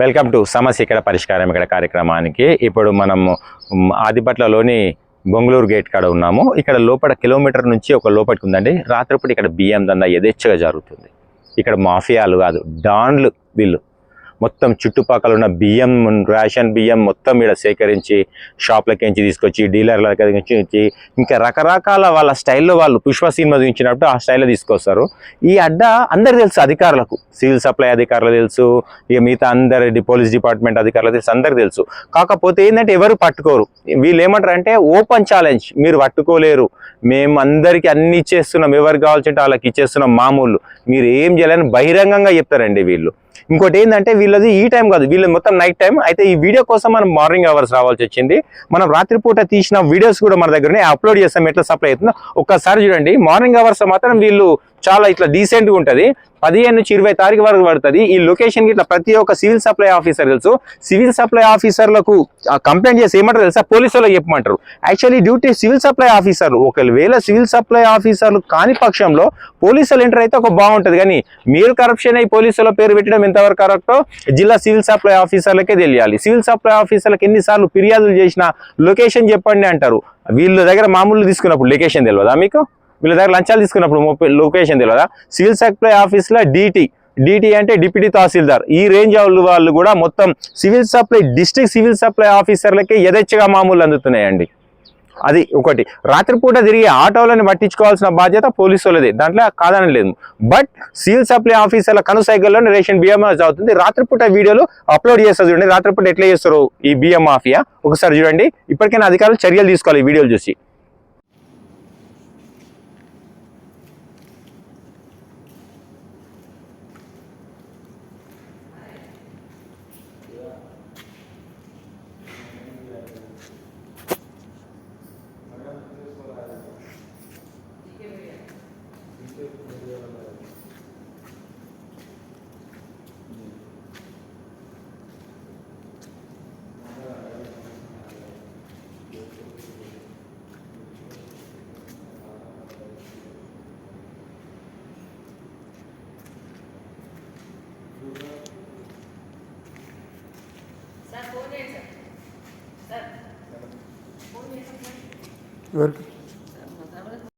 Welcome to సమస్య ఇక్కడ పరిష్కారం ఇక్కడ కార్యక్రమానికి. ఇప్పుడు మనము ఆదిపట్లలోని బొంగళూరు గేట్ కాడ ఉన్నాము. ఇక్కడ లోపల కిలోమీటర్ నుంచి ఒక లోపలికి ఉందండి. రాత్రిపూట ఇక్కడ బియ్యం దందా యథేచ్ఛగా జరుగుతుంది. ఇక్కడ మాఫియాలు కాదు, డాన్లు వీళ్ళు. మొత్తం చుట్టుపక్కల ఉన్న బియ్యం, రేషన్ బియ్యం మొత్తం ఇక్కడ సేకరించి షాప్లకించి తీసుకొచ్చి డీలర్లకి ఇంకా రకరకాల వాళ్ళ స్టైల్లో వాళ్ళు పుష్ప సినిమా చూపించినప్పుడు ఆ స్టైల్లో తీసుకొస్తారు. ఈ అడ్డ అందరు తెలుసు, అధికారులకు, సివిల్ సప్లై అధికారులు తెలుసు, ఇక మిగతా అందరి పోలీస్ డిపార్ట్మెంట్ అధికారులు తెలుసు, అందరికి తెలుసు. కాకపోతే ఏంటంటే ఎవరు పట్టుకోరు. వీళ్ళు ఏమంటారు అంటే ఓపెన్ ఛాలెంజ్, మీరు పట్టుకోలేరు, మేము అందరికీ అన్ని ఇచ్చేస్తున్నాం, ఎవరికి కావాల్సింటే వాళ్ళకి ఇచ్చేస్తున్నాం, మామూలు మీరు ఏం చేయాలని బహిరంగంగా చెప్తారండి వీళ్ళు. ఇంకోటి ఏంటంటే వీళ్ళది ఈ టైం కాదు, వీళ్ళది మొత్తం నైట్ టైం. అయితే ఈ వీడియో కోసం మనం మార్నింగ్ అవర్స్ రావాల్సి వచ్చింది. మనం రాత్రిపూట తీసిన వీడియోస్ కూడా మన దగ్గరనే అప్లోడ్ చేస్తాం, ఎట్లా సప్లై అవుతుందో ఒక్కసారి చూడండి. మార్నింగ్ అవర్స్ మాత్రం వీళ్ళు చాలా ఇట్లా డీసెంట్గా ఉంటుంది. 15 నుంచి 20 తారీఖు వరకు పడుతుంది. ఈ లొకేషన్కి ఇట్లా ప్రతి ఒక్క సివిల్ సప్లై ఆఫీసర్ తెలుసు. సివిల్ సప్లై ఆఫీసర్లకు కంప్లైంట్ చేసి ఏమంటారు తెలుసా, పోలీసు వాళ్ళకి చెప్పమంటారు. యాక్చువల్లీ డ్యూటీ సివిల్ సప్లై ఆఫీసర్లు. ఒకవేళ సివిల్ సప్లై ఆఫీసర్లు కాని పక్షంలో పోలీసులు ఎంటర్ అయితే ఒక బాగుంటుంది. కానీ మీరు కరప్షన్ అయ్యి పోలీసుల పేరు పెట్టడం ఎంతవరకు కరెక్టో జిల్లా సివిల్ సప్లై ఆఫీసర్లకే తెలియాలి. సివిల్ సప్లై ఆఫీసర్లకు ఎన్నిసార్లు ఫిర్యాదులు చేసిన లొకేషన్ చెప్పండి అంటారు. వీళ్ళ దగ్గర మామూలు తీసుకున్నప్పుడు లొకేషన్ తెలియదా మీకు? వీళ్ళ దగ్గర లంచాలు తీసుకున్నప్పుడు లొకేషన్ తెలియదా? సివిల్ సప్లై ఆఫీస్లో డిటి అంటే డిప్యూటీ తహసీల్దార్, ఈ రేంజ్ వాళ్ళు కూడా మొత్తం civil supply district civil supply ఆఫీసర్లకే యథేచ్ఛగా మామూలు అందుతున్నాయండి. అది ఒకటి. రాత్రిపూట తిరిగి ఆటోలను పట్టించుకోవాల్సిన బాధ్యత పోలీసు వాళ్ళది, దాంట్లో కాదని లేదు. బట్ సివిల్ సప్లై ఆఫీసర్ల కనుసైకిల్లోనే రేషన్ బియ్యం అవుతుంది. రాత్రిపూట వీడియోలు అప్లోడ్ చేస్తారు చూడండి. రాత్రిపూట ఎట్లా చేస్తారు ఈ బియ్యం మాఫియా ఒకసారి చూడండి. ఇప్పటికైనా అధికారులు చర్యలు తీసుకోవాలి ఈ వీడియోలు చూసి. ఎవరికి